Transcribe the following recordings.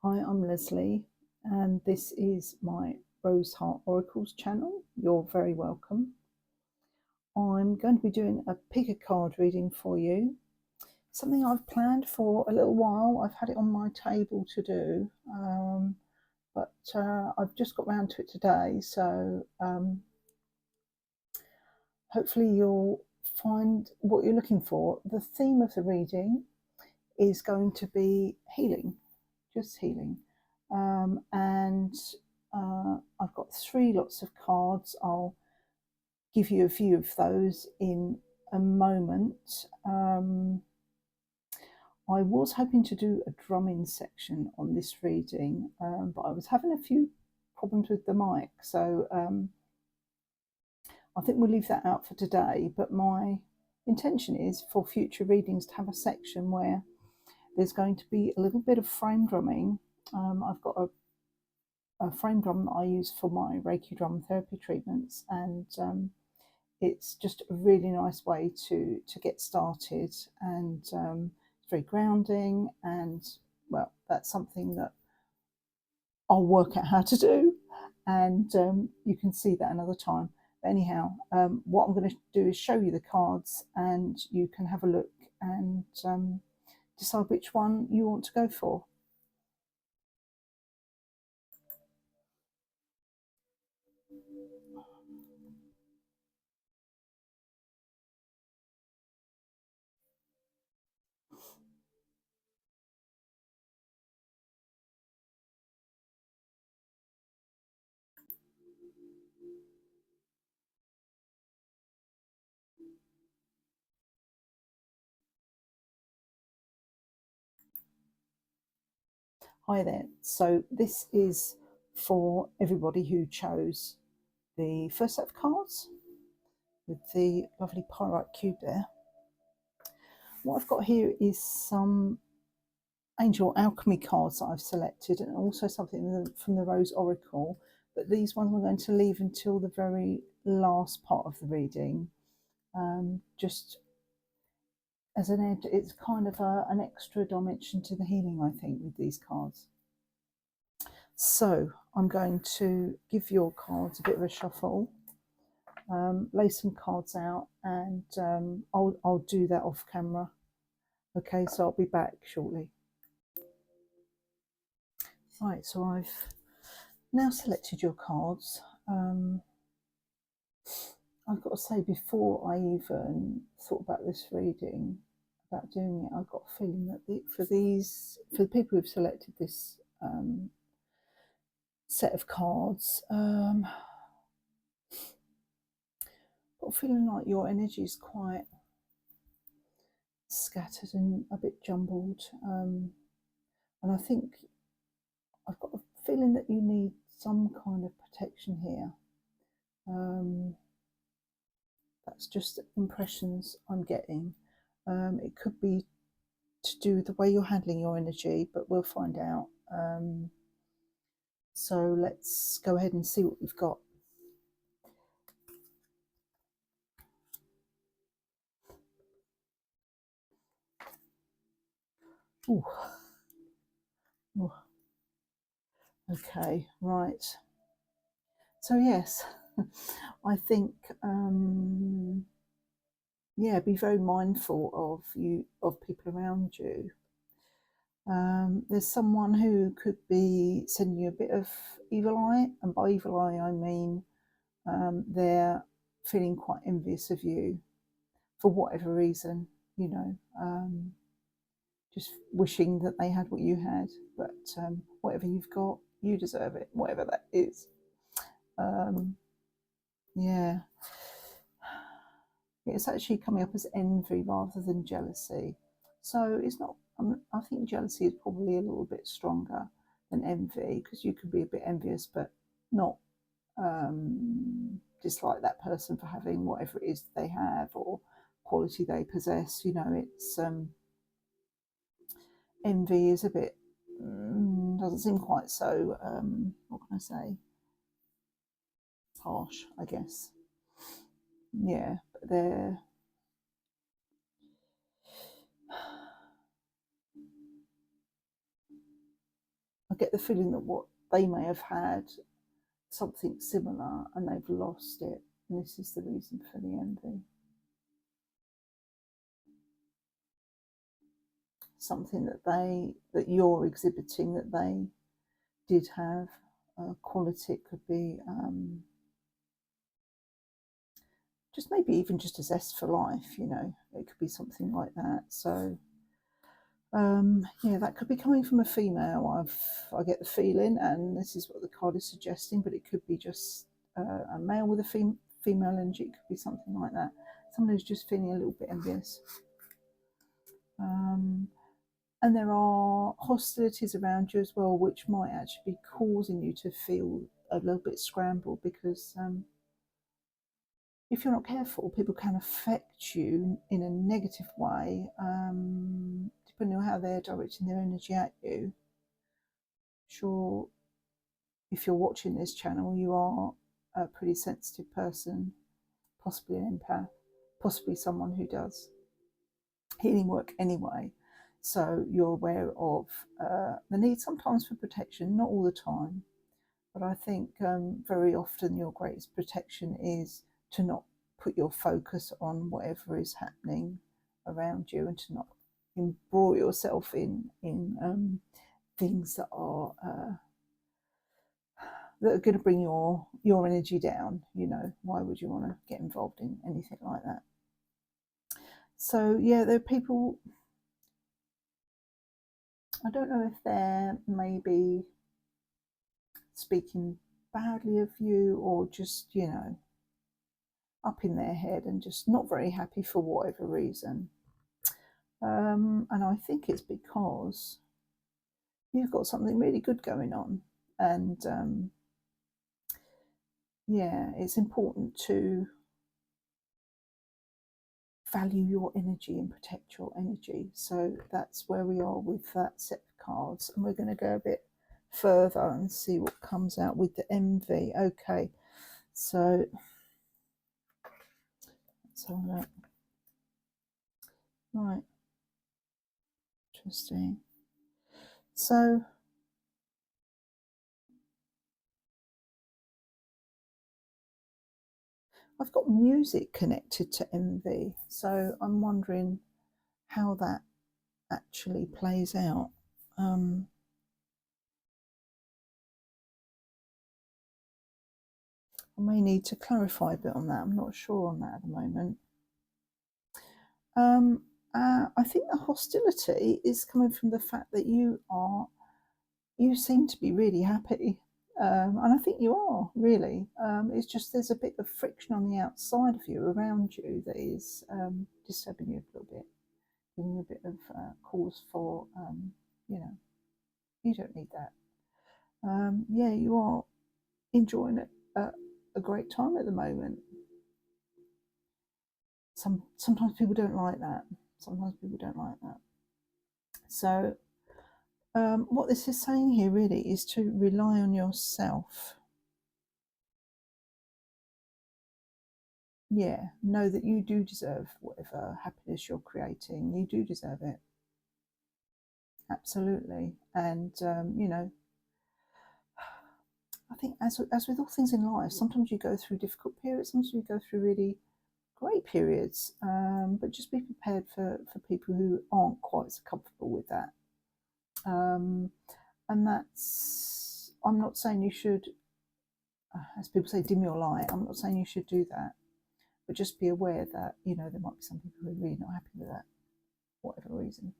Hi, I'm Leslie, and this is my Rose Heart Oracles channel. You're very welcome. I'm going to be doing a pick a card reading for you. Something I've planned for a little while. I've had it on my table to do, but I've just got round to it today. So hopefully you'll find what you're looking for. The theme of the reading is going to be healing, just healing. And I've got 3 lots of cards. I'll give you a few of those in a moment. I was hoping to do a drumming section on this reading, but I was having a few problems with the mic, so I think we'll leave that out for today. But my intention is for future readings to have a section where there's going to be a little bit of frame drumming. I've got a frame drum that I use for my Reiki drum therapy treatments, and it's just a really nice way to get started, and it's very grounding, and well, that's something that I'll work out how to do, and you can see that another time. But anyhow, what I'm going to do is show you the cards, and you can have a look and decide which one you want to go for. Hi there. So this is for everybody who chose the first set of cards with the lovely Pyrite cube there. What I've got here is some Angel Alchemy cards that I've selected, and also something from the Rose Oracle, but these ones I'm going to leave until the very last part of the reading, just as an edge. It's kind of an extra dimension to the healing, I think, with these cards. So I'm going to give your cards a bit of a shuffle, lay some cards out, and I'll do that off camera. Okay, so I'll be back shortly. Right, so I've now selected your cards. I've got to say, before I even thought about this reading, about doing it, I got a feeling that for the people who've selected this set of cards, got a feeling like your energy is quite scattered and a bit jumbled, and I think I've got a feeling that you need some kind of protection here. That's just impressions I'm getting. It could be to do with the way you're handling your energy, but we'll find out. So let's go ahead and see what we've got. Ooh. Ooh. Okay, right. So yes, I think yeah, be very mindful of people around you. There's someone who could be sending you a bit of evil eye, and by evil eye I mean they're feeling quite envious of you for whatever reason, you know, just wishing that they had what you had, but whatever you've got, you deserve it, whatever that is. Yeah, it's actually coming up as envy rather than jealousy. So it's not, I think jealousy is probably a little bit stronger than envy, because you could be a bit envious but not dislike that person for having whatever it is they have or quality they possess. You know, it's envy is a bit doesn't seem quite so what can I say, harsh, I guess. Yeah, but they're I get the feeling that what they may have had something similar and they've lost it, and this is the reason for the envy. Something that you're exhibiting that they did have. Quality, it could be just maybe even just a zest for life, you know, it could be something like that. So yeah, that could be coming from a female. I get the feeling, and this is what the card is suggesting, but it could be just a male with a female energy. It could be something like that. Someone who's just feeling a little bit envious. And there are hostilities around you as well, which might actually be causing you to feel a little bit scrambled, because if you're not careful, people can affect you in a negative way, depending on how they're directing their energy at you. Sure, if you're watching this channel, you are a pretty sensitive person, possibly an empath, possibly someone who does healing work anyway. So you're aware of the need sometimes for protection, not all the time, but I think very often your greatest protection is to not put your focus on whatever is happening around you, and to not embroil yourself in things that are going to bring your energy down. You know, why would you want to get involved in anything like that? So yeah, there are people, I don't know if they're maybe speaking badly of you, or just, you know, up in their head and just not very happy for whatever reason. And I think it's because you've got something really good going on, and yeah, it's important to value your energy and protect your energy. So that's where we are with that set of cards, and we're going to go a bit further and see what comes out with the envy. Okay, so let's have a look. Right, interesting. So I've got music connected to envy, so I'm wondering how that actually plays out. I may need to clarify a bit on that. I'm not sure on that at the moment. I think the hostility is coming from the fact that you seem to be really happy, and I think you are really. It's just there's a bit of friction on the outside of you, around you, that is disturbing you a little bit, giving you a bit of cause for, you know, you don't need that. Yeah, you are enjoying it, a great time at the moment. Sometimes people don't like that. Sometimes people don't like that. So what this is saying here really is to rely on yourself. Yeah, know that you do deserve whatever happiness you're creating. You do deserve it. Absolutely. And, you know, I think as with all things in life, sometimes you go through difficult periods, sometimes you go through really great periods, but just be prepared for people who aren't quite so comfortable with that. And that's, I'm not saying you should, as people say, dim your light. I'm not saying you should do that, but just be aware that, you know, there might be some people who are really not happy with that, whatever reason.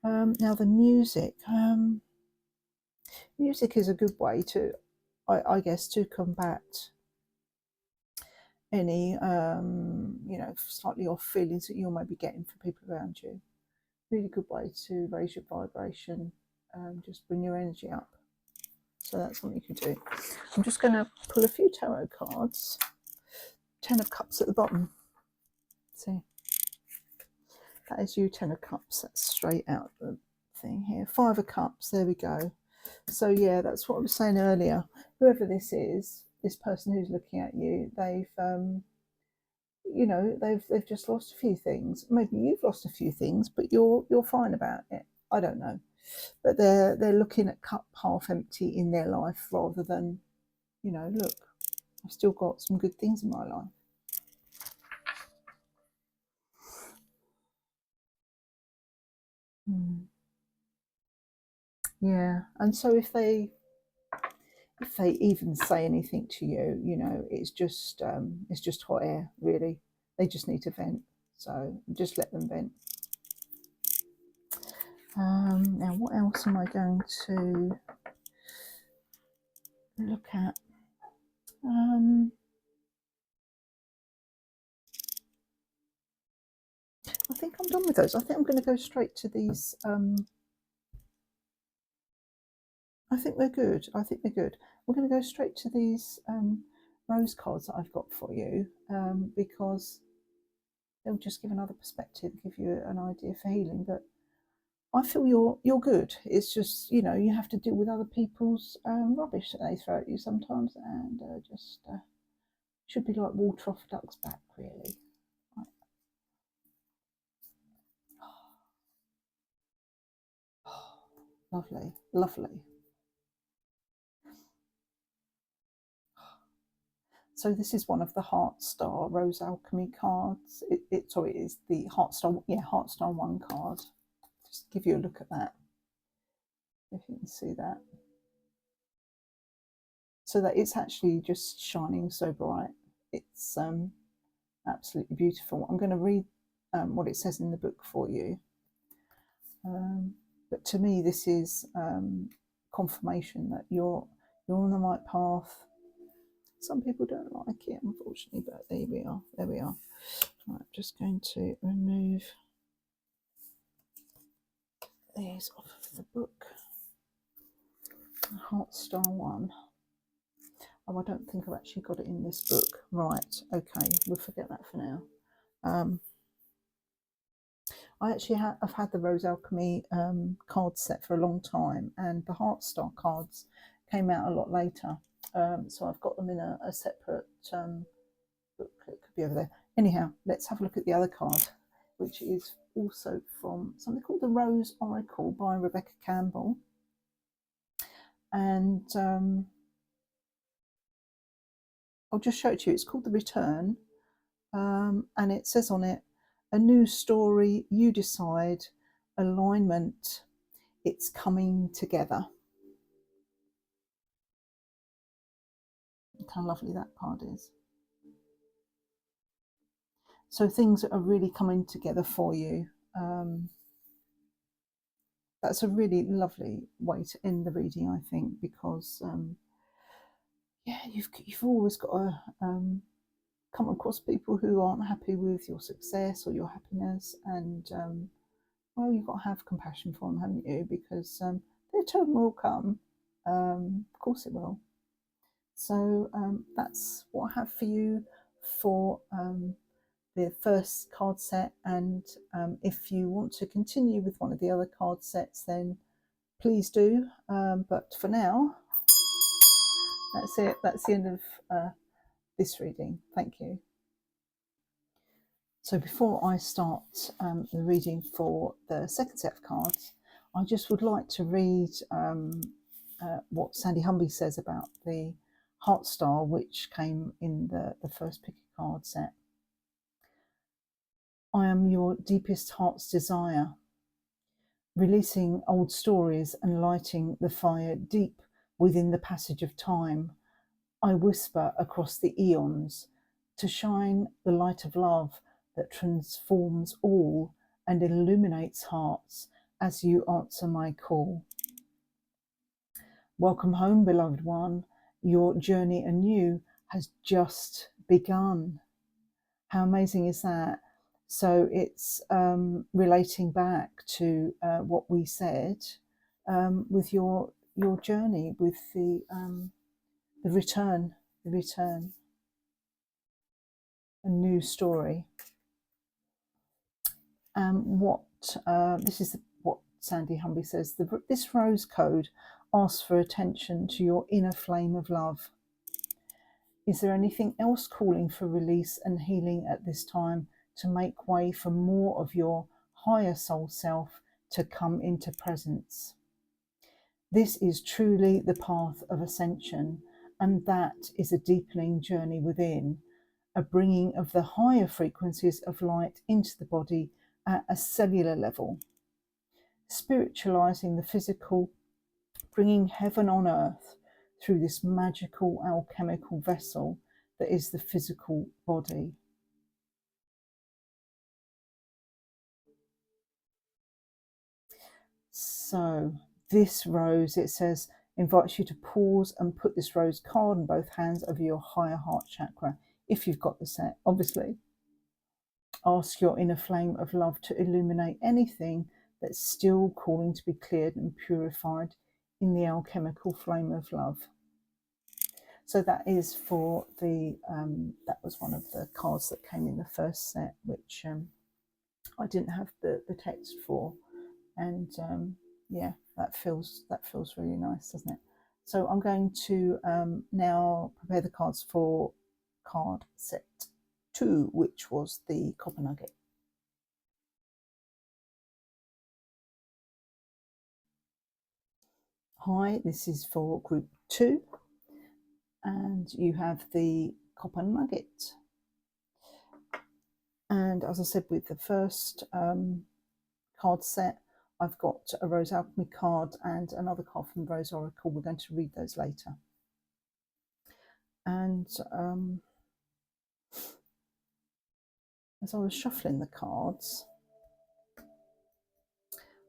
Now the music. Music is a good way to, I guess, to combat any, you know, slightly off feelings that you might be getting from people around you. Really good way to raise your vibration, just bring your energy up. So that's what you can do. I'm just going to pull a few tarot cards. 10 of Cups at the bottom. See, that is you, 10 of Cups. That's straight out the thing here. 5 of Cups. There we go. So yeah, that's what I was saying earlier. Whoever this is, this person who's looking at you, they've you know, they've just lost a few things. Maybe you've lost a few things, but you're fine about it. I don't know. but they're looking at cup half empty in their life rather than, you know, look, I've still got some good things in my life. Yeah, and so if they even say anything to you, you know, it's just hot air, really. They just need to vent, so just let them vent. Now, what else am I going to look at? I think I'm done with those. I think I'm going to go straight to these. I think they're good. I think they're good. We're going to go straight to these rose cards that I've got for you, because they'll just give another perspective, give you an idea for healing. But I feel you're good. It's just, you know, you have to deal with other people's rubbish that they throw at you sometimes, and just should be like water off a duck's back, really. Right. Lovely, lovely. So this is one of the Heart Star Rose Alchemy cards. It is the Heart Star, yeah, Heart Star 1 card. Just give you a look at that, if you can see that. So that it's actually just shining so bright. It's absolutely beautiful. I'm going to read what it says in the book for you. But to me, this is confirmation that you're on the right path. Some people don't like it, unfortunately, but there we are. There we are. Right, I'm just going to remove these off of the book. Heart Star 1. Oh, I don't think I've actually got it in this book. Right, okay, we'll forget that for now. I actually I've had the Rose Alchemy card set for a long time, and the Heart Star cards came out a lot later. So I've got them in a separate book. It could be over there. Anyhow, let's have a look at the other card, which is also from something called the Rose Oracle by Rebecca Campbell. And I'll just show it to you. It's called The Return, and it says on it, a new story, you decide, alignment, it's coming together. Look how lovely that card is. So things are really coming together for you. That's a really lovely way to end the reading, I think, because yeah, you've always got to come across people who aren't happy with your success or your happiness, and well, you've got to have compassion for them, haven't you? Because their turn will come. Of course it will. So that's what I have for you for the first card set, and if you want to continue with one of the other card sets, then please do, but for now, that's it. That's the end of this reading. Thank you. So before I start the reading for the second set of cards, I just would like to read what Sandy Humby says about the Heart Star, which came in the first pick a card set. I am your deepest heart's desire, releasing old stories and lighting the fire deep within the passage of time. I whisper across the eons to shine the light of love that transforms all and illuminates hearts as you answer my call. Welcome home, beloved one. Your journey anew has just begun. How amazing is that? So it's relating back to what we said with your journey, with the return, a new story. This is what Sandy Humby says. This rose code asks for attention to your inner flame of love. Is there anything else calling for release and healing at this time to make way for more of your higher soul self to come into presence? This is truly the path of ascension, and that is a deepening journey within, a bringing of the higher frequencies of light into the body at a cellular level, spiritualizing the physical, bringing heaven on earth through this magical alchemical vessel that is the physical body. So this rose, it says, invites you to pause and put this rose card in both hands over your higher heart chakra, if you've got the set, obviously. Ask your inner flame of love to illuminate anything that's still calling to be cleared and purified in the alchemical flame of love. So that is for the, that was one of the cards that came in the first set, which I didn't have the text for. And yeah, that feels really nice, doesn't it? So I'm going to now prepare the cards for card set 2, which was the copper nugget. Hi, this is for group 2, and you have the copper nugget. And as I said with the first card set, I've got a Rose Alchemy card and another card from Rose Oracle. We're going to read those later. And as I was shuffling the cards,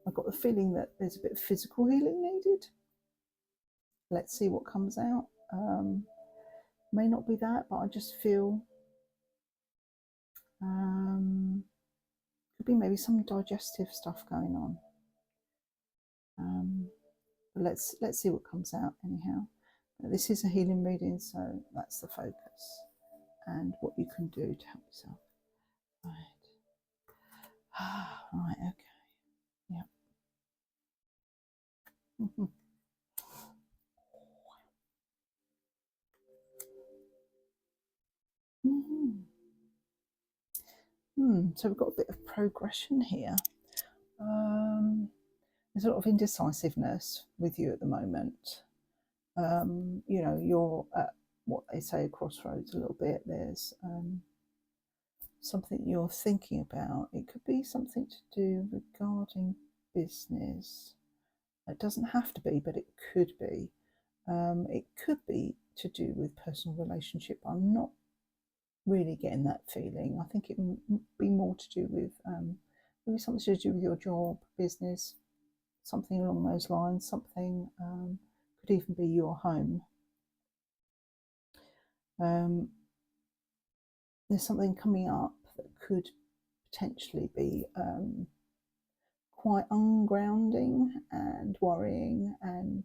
I got the feeling that there's a bit of physical healing needed. Let's see what comes out. May not be that, but I just feel could be maybe some digestive stuff going on. But let's see what comes out anyhow. This is a healing reading, so that's the focus and what you can do to help yourself. Right. Right, okay. Yeah. So we've got a bit of progression here. There's a lot of indecisiveness with you at the moment. You know, you're at what they say a crossroads a little bit. There's something you're thinking about. It could be something to do regarding business. It doesn't have to be, but it could be. It could be to do with personal relationship. I'm not really getting that feeling. I think it would be more to do with maybe something to do with your job, business, something along those lines. Something could even be your home. There's something coming up that could potentially be quite ungrounding and worrying, and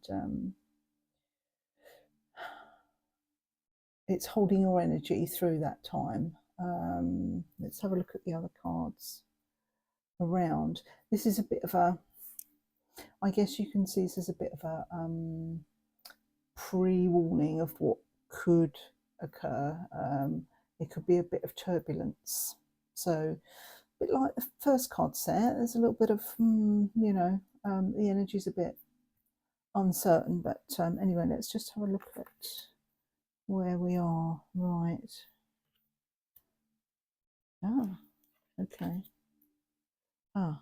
it's holding your energy through that time. Let's have a look at the other cards around. This is a bit of a, I guess you can see this as a bit of a pre-warning of what could occur. It could be a bit of turbulence. So a bit like the first card set, there's a little bit of, you know, the energy's a bit uncertain. But anyway, let's just have a look at where we are. Right. Ah, okay. Ah.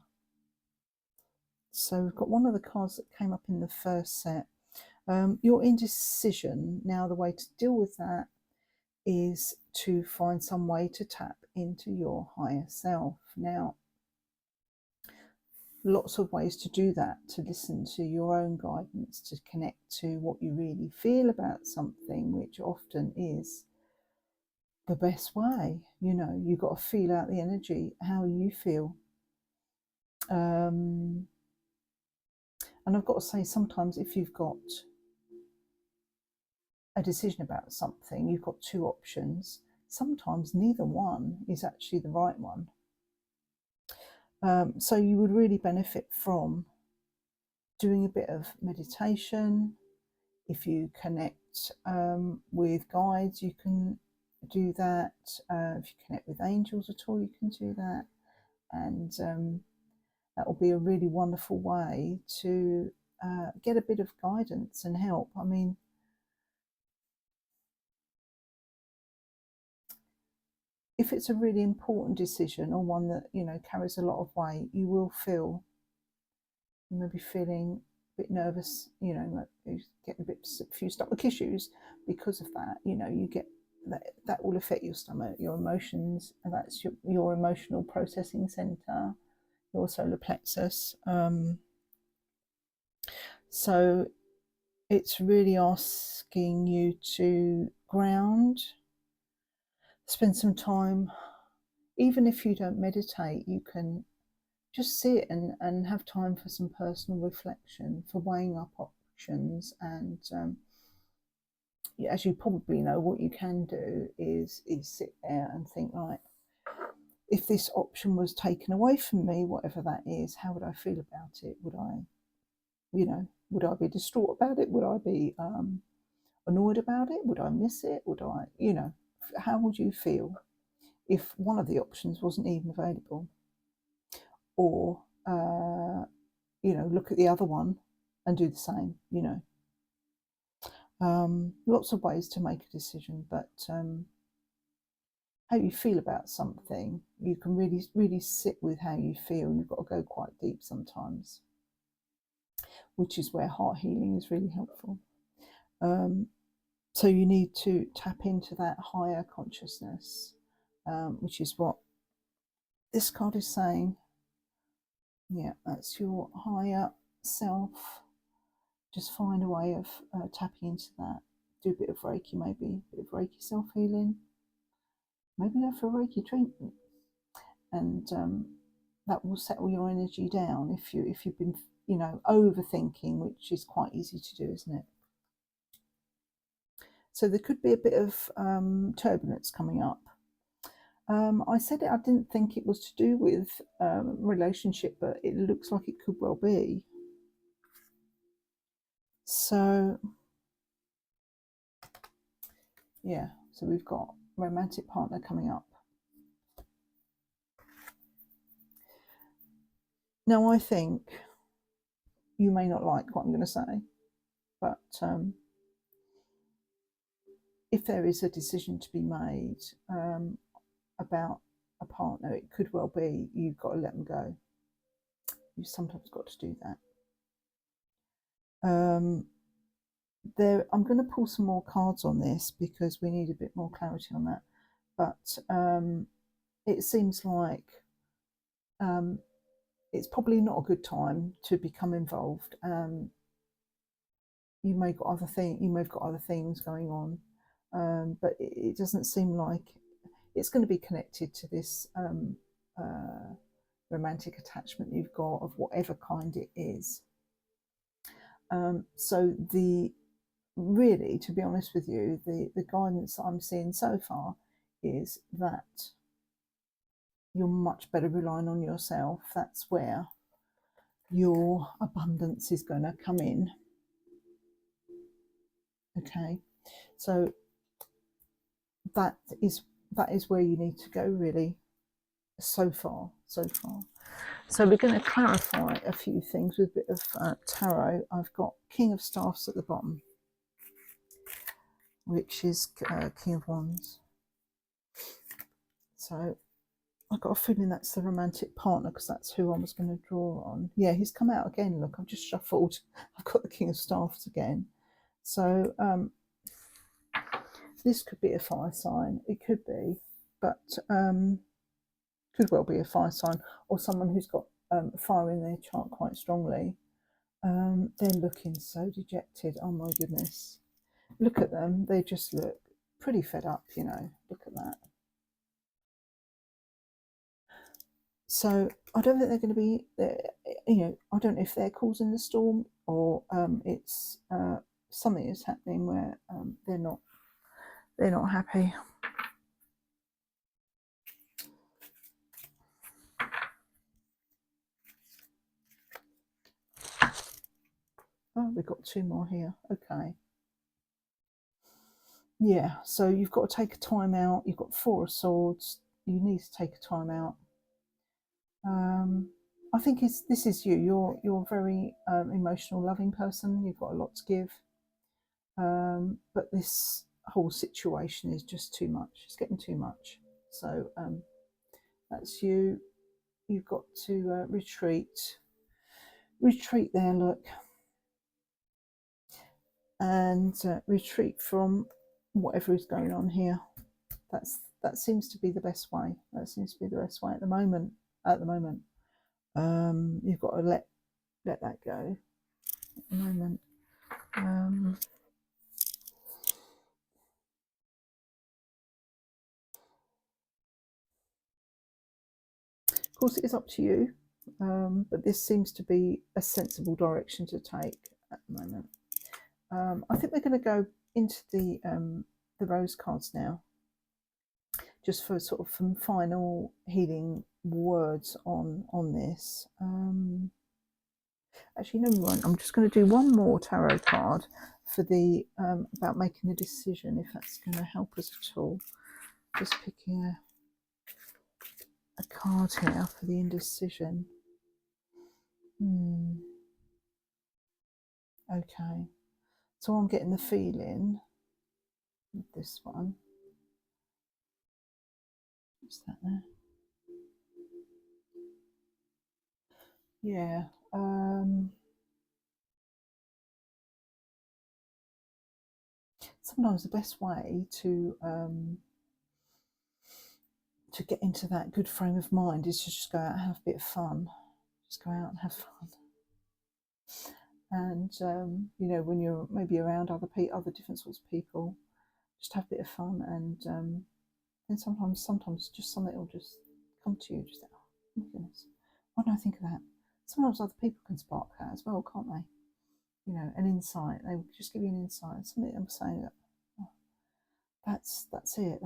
So we've got one of the cards that came up in the first set. Your indecision. Now, the way to deal with that is to find some way to tap into your higher self. Now, lots of ways to do that, to listen to your own guidance, to connect to what you really feel about something, which often is the best way. You know, you've got to feel out the energy, how you feel. And I've got to say, sometimes if you've got a decision about something, you've got two options. Sometimes neither one is actually the right one. So you would really benefit from doing a bit of meditation. If you connect with guides, you can do that. If you connect with angels at all, you can do that. And that will be a really wonderful way to get a bit of guidance and help. I mean, if it's a really important decision or one that, you know, carries a lot of weight, you will feel, you may be feeling a bit nervous, you know, you get a few stomach issues because of that. You know, you get that will affect your stomach, your emotions, and that's your emotional processing center, your solar plexus. So it's really asking you to ground, spend some time. Even if you don't meditate, you can just sit and have time for some personal reflection, for weighing up options. And as you probably know, what you can do is sit there and think, right, if this option was taken away from me, whatever that is, how would I feel about it? Would I, you know, would I be distraught about it? Would I be annoyed about it? Would I miss it? Would I, you know, how would you feel if one of the options wasn't even available? Or, you know, look at the other one and do the same, you know. Lots of ways to make a decision, but how you feel about something, you can really sit with how you feel. You've got to go quite deep sometimes, which is where heart healing is really helpful. So you need to tap into that higher consciousness, which is what this card is saying. Yeah, that's your higher self. Just find a way of tapping into that. Do a bit of Reiki, maybe a bit of Reiki self-healing. Maybe go for a Reiki treatment, and that will settle your energy down if you've been, you know, overthinking, which is quite easy to do, isn't it? So there could be a bit of turbulence coming up. I said I didn't think it was to do with relationship, but it looks like it could well be. So yeah, so we've got romantic partner coming up. Now I think you may not like what I'm going to say, but if there is a decision to be made about a partner, it could well be you've got to let them go. You've sometimes got to do that. I'm going to pull some more cards on this because we need a bit more clarity on that. But it seems like it's probably not a good time to become involved. You may have got other things going on, but it doesn't seem like it's going to be connected to this romantic attachment you've got, of whatever kind it is. So really, to be honest with you, the guidance that I'm seeing so far is that you're much better relying on yourself. That's where your abundance is going to come in. Okay, so that is where you need to go, really. So far. So we're going to clarify a few things with a bit of tarot. I've got King of Staffs at the bottom, which is King of Wands. So I've got a feeling that's the romantic partner, because that's who I was going to draw on. Yeah, he's come out again. Look, I've just shuffled. I've got the King of Staffs again. So this could be a fire sign. It could be, but could well be a fire sign, or someone who's got fire in their chart quite strongly. They're looking so dejected. Oh my goodness. Look at them. They just look pretty fed up, you know. Look at that. So I don't think they're going to be, you know, I don't know if they're causing the storm, or it's something is happening where they're not happy. Oh, we've got two more here. Okay. Yeah, so you've got to take a time out. You've got Four of Swords. You need to take a time out. I think this is you. You're a very emotional, loving person. You've got a lot to give, but this whole situation is just too much. It's getting too much. So that's you. You've got to retreat there. Look, and retreat from whatever is going on here. That seems to be the best way. That seems to be the best way at the moment. You've got to let that go at the moment. Of course, it is up to you, but this seems to be a sensible direction to take at the moment. I think we're going to go into the rose cards now, just for sort of some final healing words on this. Actually, no, we won't. I'm just going to do one more tarot card for the about making a decision, if that's going to help us at all. Just picking a card here for the indecision. Okay, so I'm getting the feeling with this one. What's that there? Yeah. Sometimes the best way to get into that good frame of mind is to just go out and have a bit of fun. Just go out and have fun. And you know, when you're maybe around other different sorts of people, just have a bit of fun. And then sometimes just something will just come to you. Just oh my goodness, why don't I think of that? Sometimes other people can spark that as well, can't they? You know, an insight. They will just give you an insight. Something I'm saying that oh, that's it.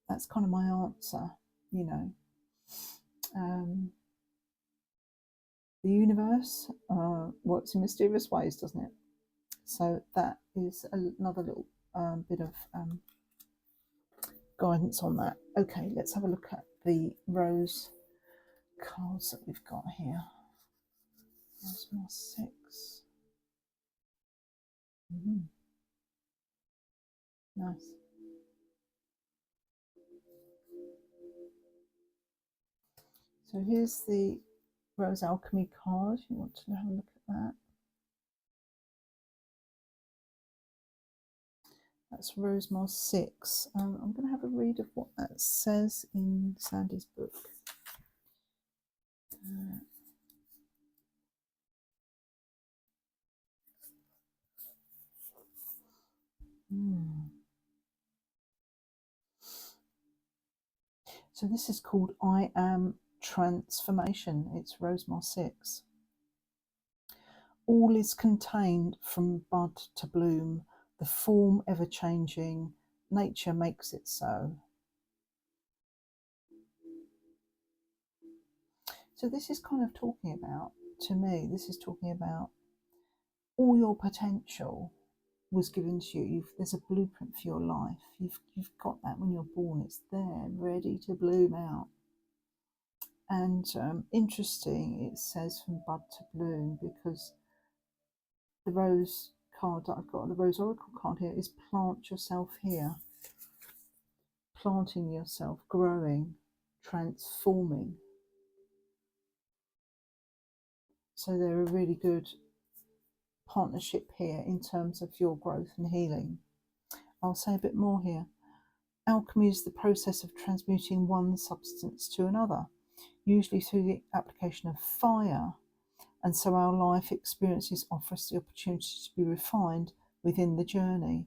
That's kind of my answer. You know. The universe works in mysterious ways, doesn't it? So that is another little bit of guidance on that. Okay, let's have a look at the rose cards that we've got here. Rose more 6. Nice. So here's the Rose Alchemy card. You want to have a look at that. That's Rosemar 6. I'm going to have a read of what that says in Sandy's book. So this is called I Am Transformation. It's Rosemar 6. All is contained from bud to bloom, the form ever changing, nature makes it so. So this is kind of talking about, to me, this is talking about all your potential was given to you. There's a blueprint for your life. You've got that when you're born. It's there, ready to bloom out. And interesting, it says from bud to bloom, because the rose card that I've got, the Rose Oracle card here, is plant yourself here. Planting yourself, growing, transforming. So they're a really good partnership here in terms of your growth and healing. I'll say a bit more here. Alchemy is the process of transmuting one substance to another, usually through the application of fire, and so our life experiences offer us the opportunity to be refined within the journey.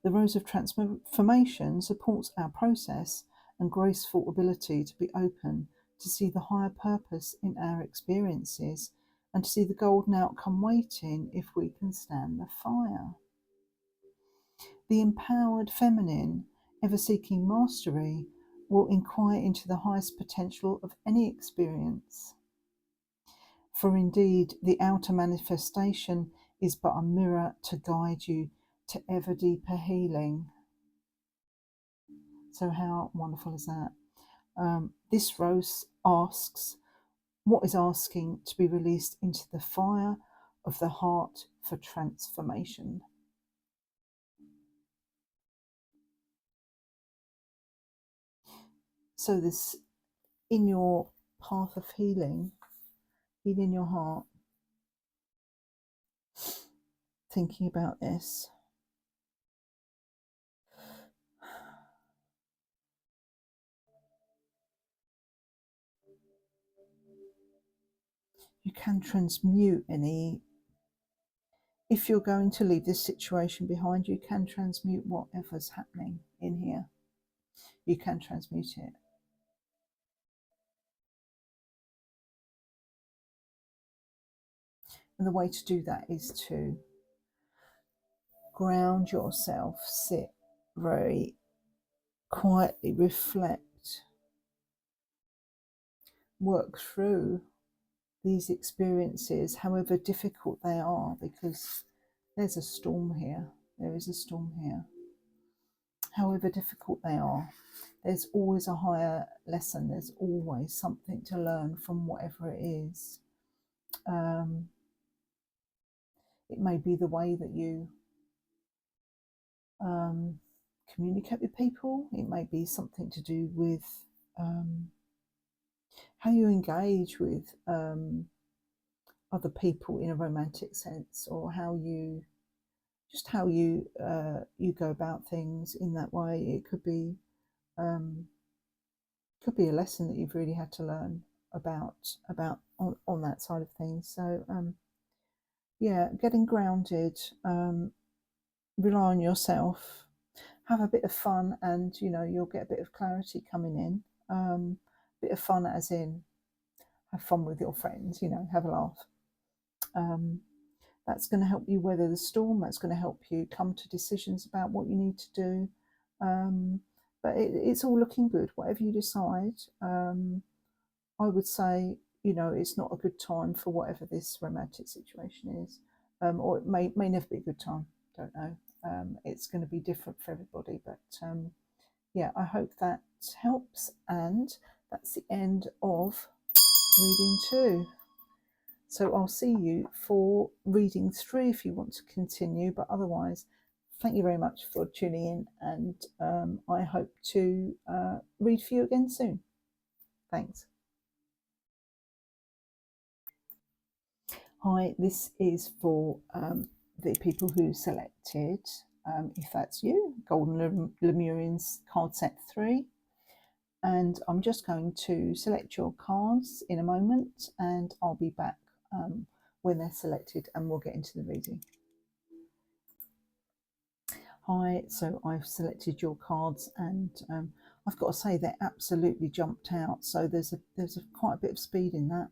The Rose of Transformation supports our process and graceful ability to be open, to see the higher purpose in our experiences, and to see the golden outcome waiting if we can stand the fire. The empowered feminine, ever seeking mastery, will inquire into the highest potential of any experience. For indeed, the outer manifestation is but a mirror to guide you to ever deeper healing. So how wonderful is that? This rose asks, what is asking to be released into the fire of the heart for transformation. So this, in your path of healing your heart, thinking about this, you can transmute any, if you're going to leave this situation behind, you can transmute whatever's happening in here. You can transmute it. And the way to do that is to ground yourself, sit very quietly, reflect, work through these experiences, however difficult they are, because there's a storm here. There is a storm here. However difficult they are, there's always a higher lesson. There's always something to learn from whatever it is. It may be the way that you communicate with people. It may be something to do with how you engage with other people in a romantic sense, or how you you go about things in that way. It could be a lesson that you've really had to learn about on that side of things. So yeah, getting grounded, rely on yourself, have a bit of fun, and you'll get a bit of clarity coming in. Bit of fun as in have fun with your friends, have a laugh. That's going to help you weather the storm. That's going to help you come to decisions about what you need to do. But it's all looking good. Whatever you decide, I would say, it's not a good time for whatever this romantic situation is, or it may never be a good time. Don't know. It's going to be different for everybody, but yeah, I hope that helps. And that's the end of reading 2. So I'll see you for reading 3 if you want to continue, but otherwise, thank you very much for tuning in, and I hope to read for you again soon. Thanks. Hi, this is for the people who selected, if that's you, Golden Lemurians card set 3. And I'm just going to select your cards in a moment, and I'll be back when they're selected, and we'll get into the reading. Hi, so I've selected your cards, and I've got to say they're absolutely jumped out. So there's quite a bit of speed in that,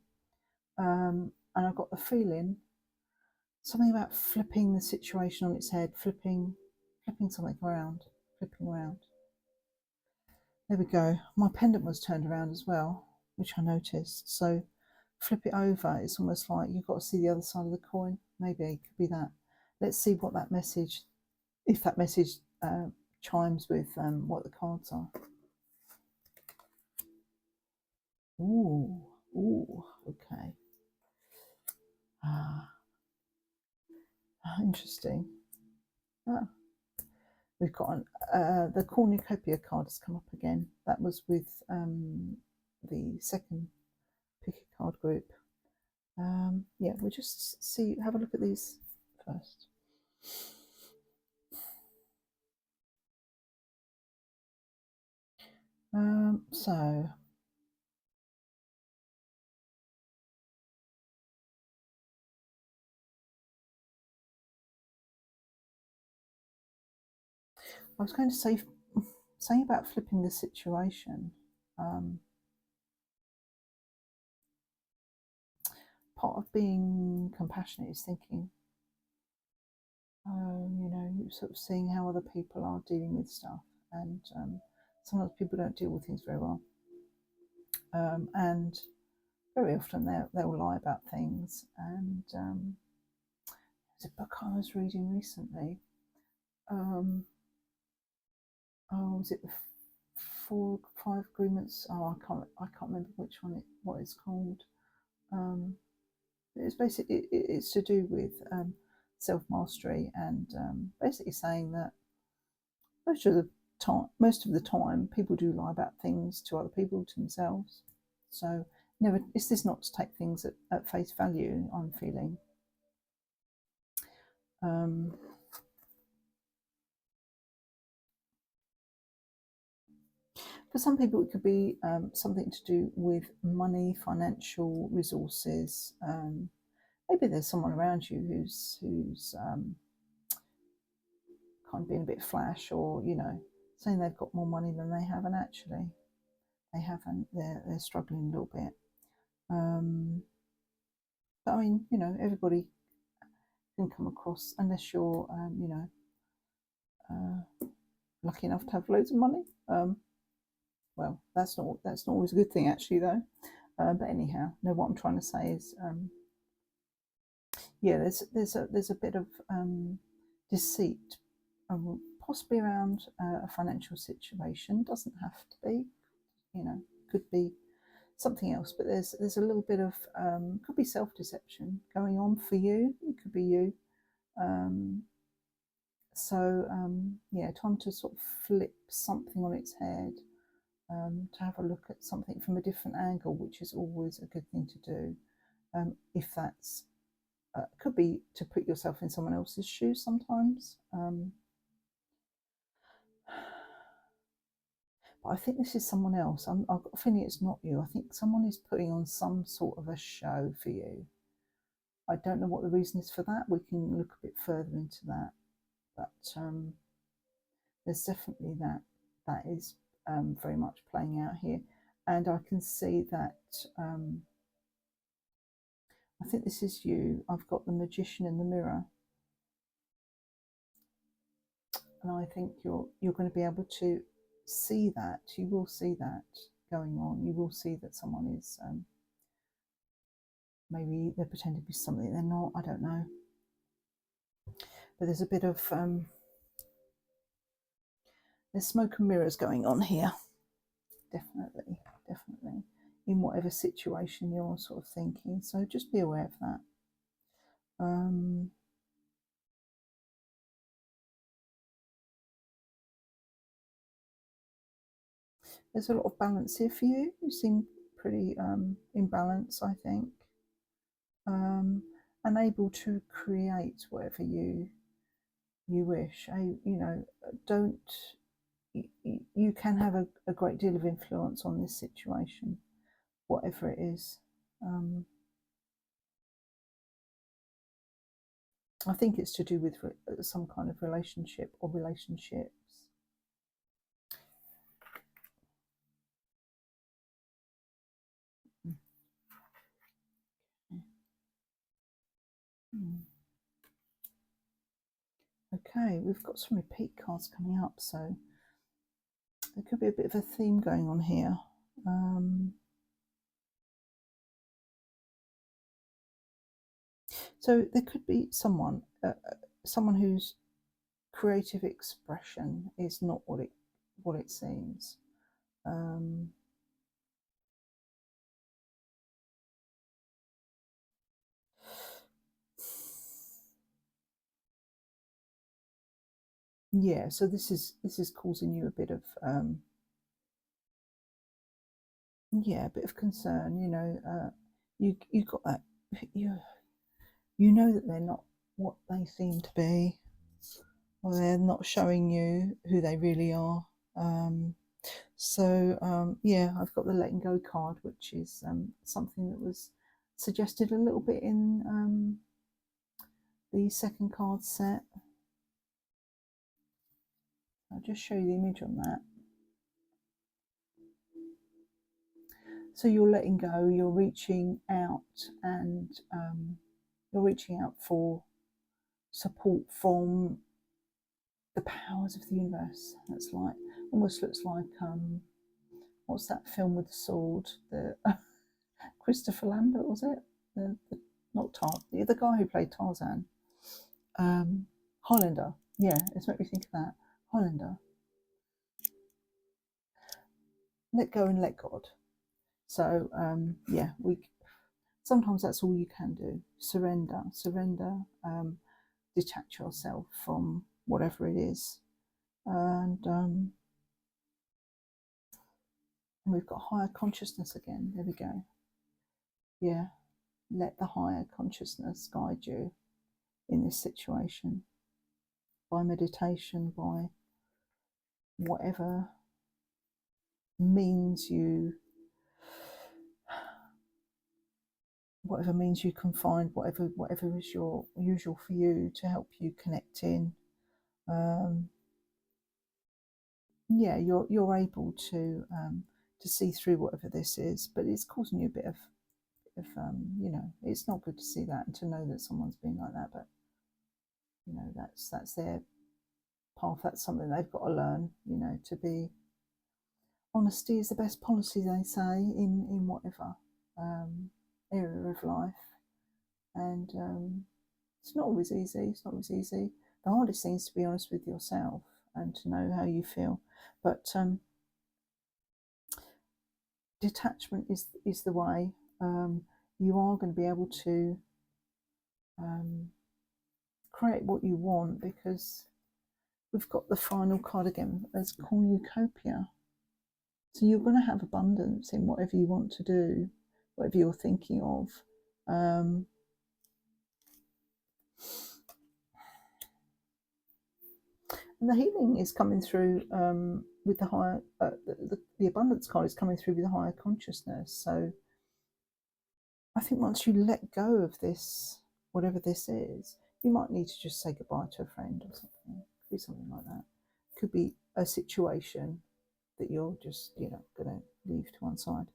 and I've got the feeling something about flipping the situation on its head, flipping something around, flipping around. There we go. My pendant was turned around as well, which I noticed. So flip it over. It's almost like you've got to see the other side of the coin. Maybe it could be that. Let's see what that message, if that message chimes with what the cards are. Ooh, okay. Interesting. We've got the cornucopia card has come up again. That was with the second pick a card group. Yeah, we'll just have a look at these first. So I was going to say about flipping the situation. Part of being compassionate is thinking, sort of seeing how other people are dealing with stuff, and sometimes people don't deal with things very well, and very often they'll lie about things. And there's a book I was reading recently. Was it the five agreements. Oh, I can't remember which one what it's called. It's basically it's to do with self mastery, and basically saying that most of the time, people do lie about things to other people, to themselves. So never is this not to take things at face value. I'm feeling. For some people, it could be something to do with money, financial resources. Maybe there's someone around you who's kind of being a bit flash, or saying they've got more money than they have, and actually they haven't. They're struggling a little bit. But I mean, everybody can come across, unless you're lucky enough to have loads of money. Well, that's not always a good thing, actually, though. But anyhow, no. What I'm trying to say is, yeah, there's a bit of deceit, possibly around a financial situation. Doesn't have to be, could be something else. But there's a little bit of could be self-deception going on for you. It could be you. Yeah, time to sort of flip something on its head. To have a look at something from a different angle, which is always a good thing to do. If that's could be to put yourself in someone else's shoes sometimes. But I think this is someone else. I've got a feeling it's not you. I think someone is putting on some sort of a show for you. I don't know what the reason is for that. We can look a bit further into that. But there's definitely that is very much playing out here. And I can see that I think this is you. I've got the Magician in the mirror. And I think you're going to be able to see that. You will see that going on. You will see that someone is maybe they're pretending to be something they're not. I don't know. But there's a bit of there's smoke and mirrors going on here. Definitely. In whatever situation you're sort of thinking. So just be aware of that. There's a lot of balance here for you. You seem pretty in balance, I think. And able to create whatever you wish. Don't you can have a great deal of influence on this situation, whatever it is. I think it's to do with some kind of relationship or relationships. Okay, we've got some repeat cards coming up, so there could be a bit of a theme going on here. So there could be someone whose creative expression is not what it seems. Yeah, so this is causing you a bit of a bit of concern. You got that you know that they're not what they seem to be, or they're not showing you who they really are. Yeah, I've got the letting go card, which is something that was suggested a little bit in the second card set. I'll just show you the image on that. So you're letting go, you're reaching out, and you're reaching out for support from the powers of the universe. That's like, almost looks like, what's that film with the sword? The Christopher Lambert, was it? Not Tarzan, the guy who played Tarzan. Highlander. Yeah, it's made me think of that. Highlander. let go and let God. So yeah, sometimes that's all you can do. Surrender, detach yourself from whatever it is. And we've got higher consciousness again. There we go. Yeah, let the higher consciousness guide you in this situation by meditation, by whatever means you can find, whatever is your usual for you to help you connect in. Yeah, you're able to see through whatever this is, but it's causing you a bit of you know, it's not good to see that and to know that someone's been like that, but you know, that's their path. That's something they've got to learn, you know, to be honesty is the best policy, they say, in whatever area of life. And it's not always easy. The hardest thing is to be honest with yourself and to know how you feel. But detachment is the way. You are going to be able to create what you want, because we've got the final card again as cornucopia. So you're going to have abundance in whatever you want to do, whatever you're thinking of. And the healing is coming through with the higher, the abundance card is coming through with the higher consciousness. So I think once you let go of this, whatever this is, you might need to just say goodbye to a friend or something. It could be something like that. It could be a situation that you're just, you know, going to leave to one side.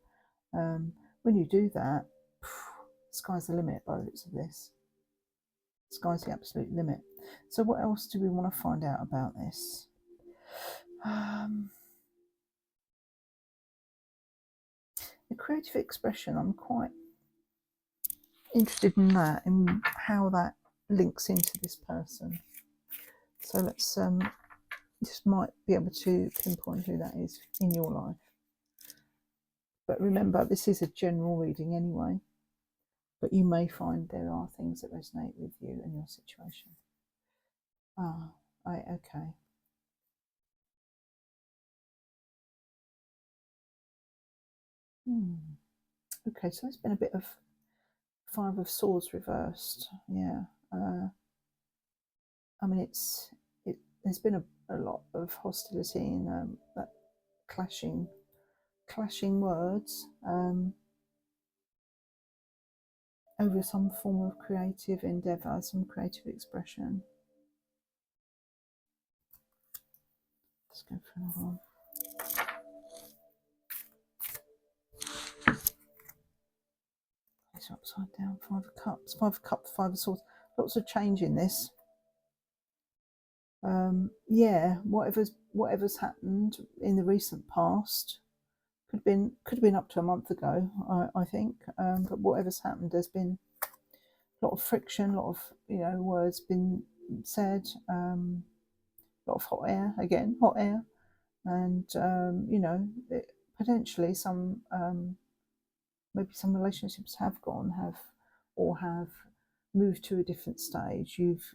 When you do that, sky's the limit by the looks of this. Sky's the absolute limit. So what else do we want to find out about this? The creative expression, I'm quite interested in that, in how that links into this person. So let's just might be able to pinpoint who that is in your life. But remember, this is a general reading anyway, but you may find there are things that resonate with you and your situation. Okay. Okay, so it's been a bit of Five of Swords reversed. Yeah. I mean, there's been a lot of hostility in that clashing words over some form of creative endeavour, some creative expression. Let's go for another one. It's upside down. Five of Cups, Five of Swords. Lots of change in this. Yeah, whatever's happened in the recent past could have been up to a month ago, I think. But whatever's happened, there's been a lot of friction, a lot of, you know, words been said, a lot of hot air, and you know, potentially some maybe some relationships have moved to a different stage. You've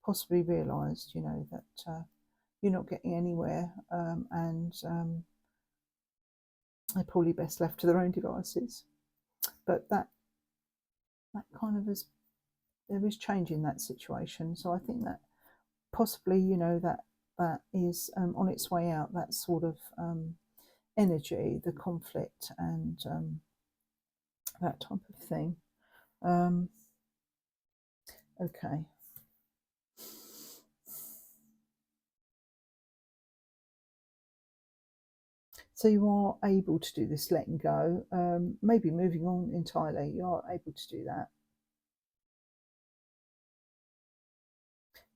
possibly realised, you know, that you're not getting anywhere, and they're probably best left to their own devices. But that kind of there is change in that situation. So I think that possibly, you know, that is on its way out, that sort of energy, the conflict, and that type of thing. Okay. So you are able to do this letting go, maybe moving on entirely. You are able to do that.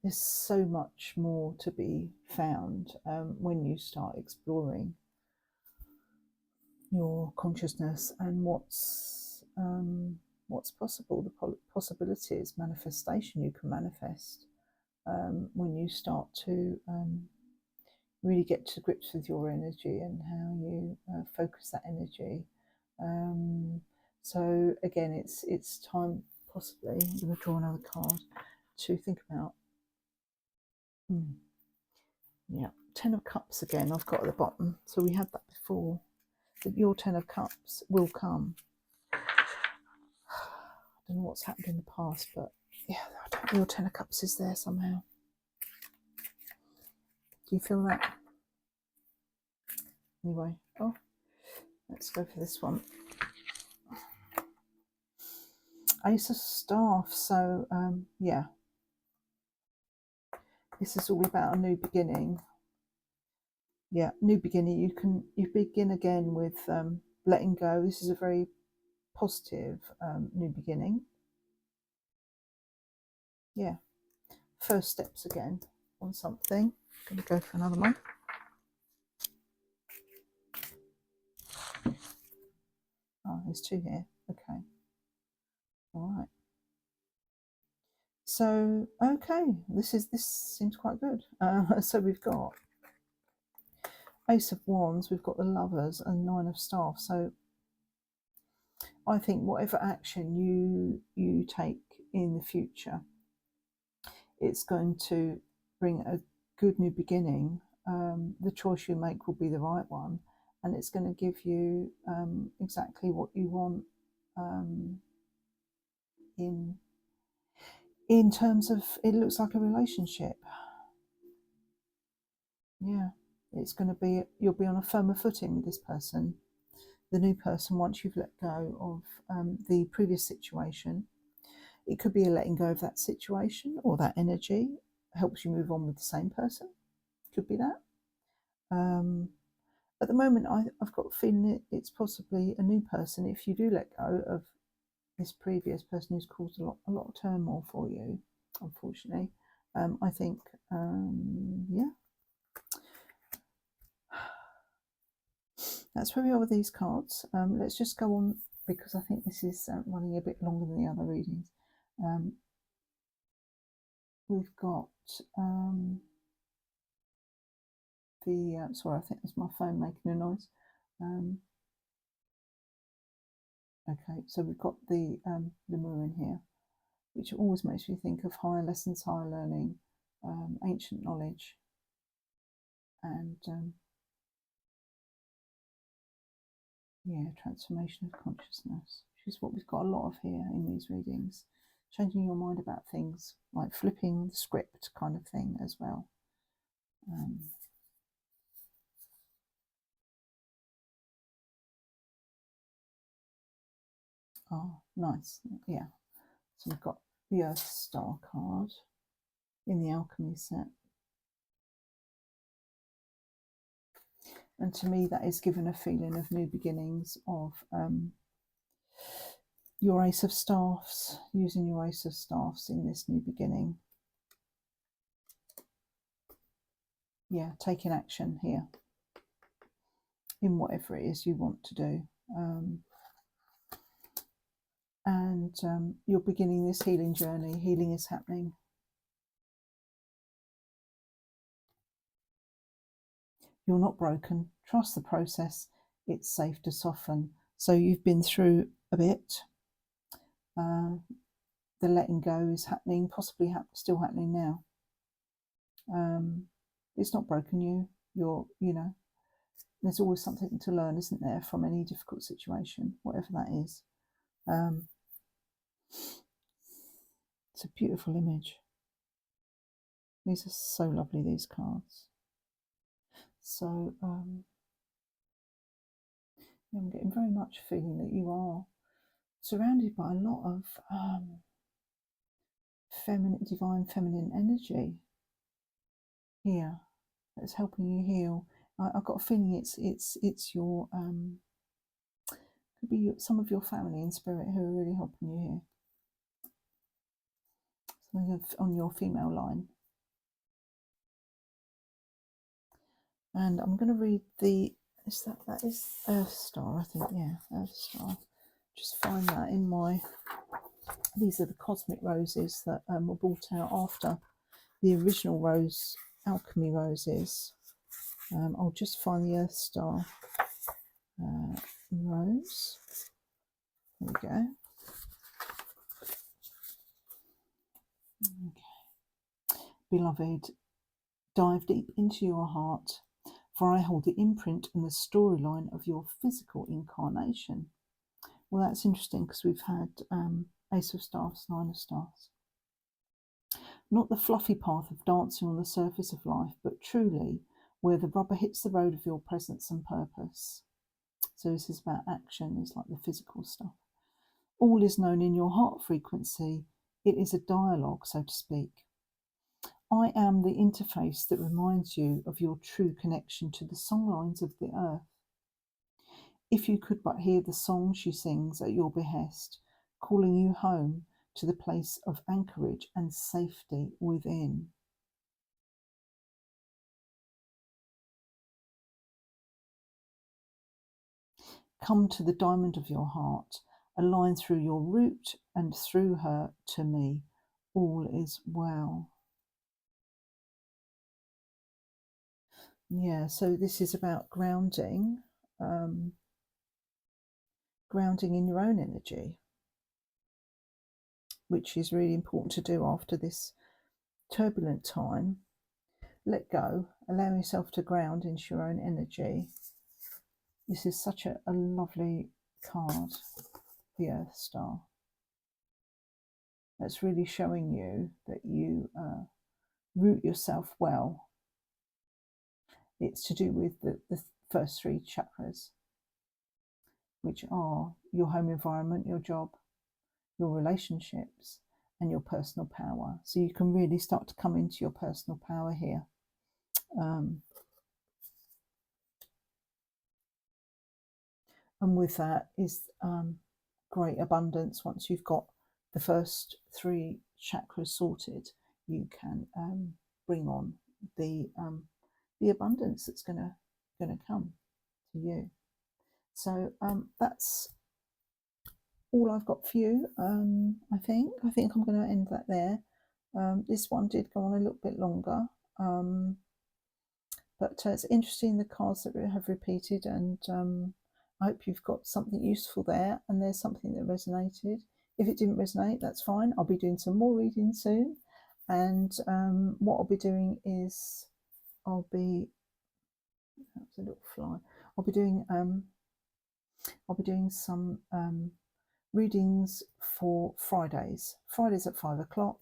There's so much more to be found when you start exploring your consciousness and what's possible, the possibilities, manifestation you can manifest when you start to really get to grips with your energy and how you focus that energy. So again, it's time possibly, I'm going to draw another card to think about. Yeah, 10 of Cups again I've got at the bottom. So we had that before. That your 10 of Cups will come. I don't know what's happened in the past, but yeah, your 10 of Cups is there somehow. Do you feel that? Anyway, oh, let's go for this one. Ace of Staff. So yeah, this is all about a new beginning. Yeah, new beginning. You begin again with letting go. This is a very positive new beginning. Yeah, first steps again on something. I'm going to go for another one. Oh, there's two here. Okay. All right. So okay, this seems quite good. So we've got Ace of Wands, we've got the Lovers, and Nine of Staff. So I think whatever action you take in the future, it's going to bring a good new beginning. The choice you make will be the right one, and it's going to give you exactly what you want in terms of, it looks like a relationship. Yeah, it's going to be, you'll be on a firmer footing with this person, the new person, once you've let go of the previous situation. It could be a letting go of that situation, or that energy helps you move on with the same person. Could be that. At the moment, I've got a feeling it's possibly a new person if you do let go of this previous person who's caused a lot of turmoil for you, unfortunately. I think, yeah. That's where we are with these cards. Let's just go on, because I think this is running a bit longer than the other readings. We've got sorry, I think that's my phone making a noise. Okay, so we've got the Lemurian here, which always makes me think of higher lessons, higher learning, ancient knowledge, and yeah, transformation of consciousness, which is what we've got a lot of here in these readings. Changing your mind about things, like flipping the script kind of thing as well. Oh, nice. Yeah. So we've got the Earth Star card in the Alchemy set. And to me, that is given a feeling of new beginnings, of your Ace of Staffs, using your Ace of Staffs in this new beginning. Yeah, taking action here in whatever it is you want to do. And you're beginning this healing journey. Healing is happening. You're not broken. Trust the process. It's safe to soften. So you've been through a bit. The letting go is happening, possibly still happening now. It's not broken you. You know, there's always something to learn, isn't there, from any difficult situation, whatever that is. It's a beautiful image. These are so lovely, these cards. So I'm getting very much a feeling that you are surrounded by a lot of divine feminine energy here that's helping you heal. I've got a feeling it's your could be some of your family in spirit who are really helping you here. Something on your female line. And I'm going to read that is Earth Star, I think. Yeah, Earth Star. Just find that in my. These are the cosmic roses that were brought out after the original Rose Alchemy roses. I'll just find the Earth Star. Rose. There we go. Okay. Beloved, dive deep into your heart, for I hold the imprint and the storyline of your physical incarnation. Well, that's interesting because we've had Ace of Staffs, Nine of Staffs. Not the fluffy path of dancing on the surface of life, but truly where the rubber hits the road of your presence and purpose. So this is about action, it's like the physical stuff. All is known in your heart frequency. It is a dialogue, so to speak. I am the interface that reminds you of your true connection to the songlines of the earth. If you could but hear the song she sings at your behest, calling you home to the place of anchorage and safety within. Come to the diamond of your heart, a line through your root and through her to me. All is well. Yeah, so this is about grounding, grounding in your own energy, which is really important to do after this turbulent time. Let go, allow yourself to ground into your own energy. This is such a lovely card, the Earth Star. That's really showing you that you root yourself well. It's to do with the first three chakras, which are your home environment, your job, your relationships, and your personal power. So you can really start to come into your personal power here. And with that is great abundance. Once you've got the first three chakras sorted, you can bring on the abundance that's gonna come to you. So that's all I've got for you. I think I'm going to end that there. This one did go on a little bit longer, but it's interesting the cards that have repeated, and I hope you've got something useful there and there's something that resonated. If it didn't resonate, that's fine. I'll be doing some more reading soon, and what I'll be doing is that's a little fly. I'll be doing some readings for Fridays at 5 o'clock.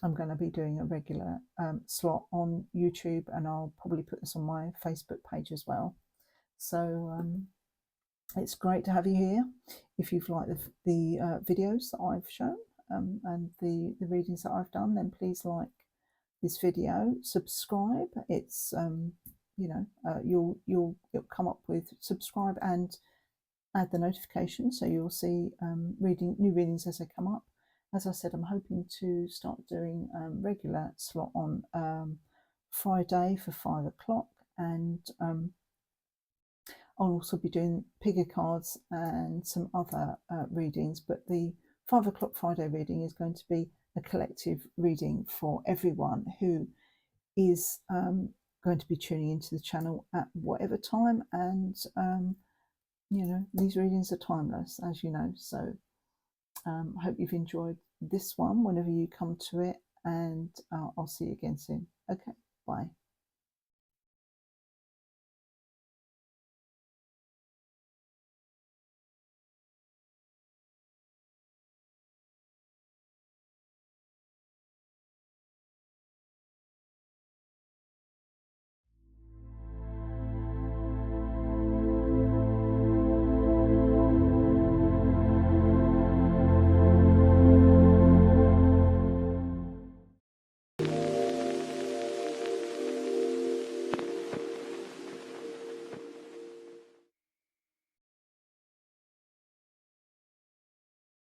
I'm going to be doing a regular slot on YouTube, and I'll probably put this on my Facebook page as well. So it's great to have you here. If you've liked the videos that I've shown and the readings that I've done, then please like this video, subscribe. It's you'll come up with subscribe and add the notification, so you'll see new readings as they come up. As I said, I'm hoping to start doing regular slot on Friday for 5 o'clock, and I'll also be doing Pigger cards and some other readings, but the 5 o'clock Friday reading is going to be a collective reading for everyone who is going to be tuning into the channel at whatever time, and these readings are timeless, as you know. So I hope you've enjoyed this one whenever you come to it, and I'll see you again soon. Okay, bye.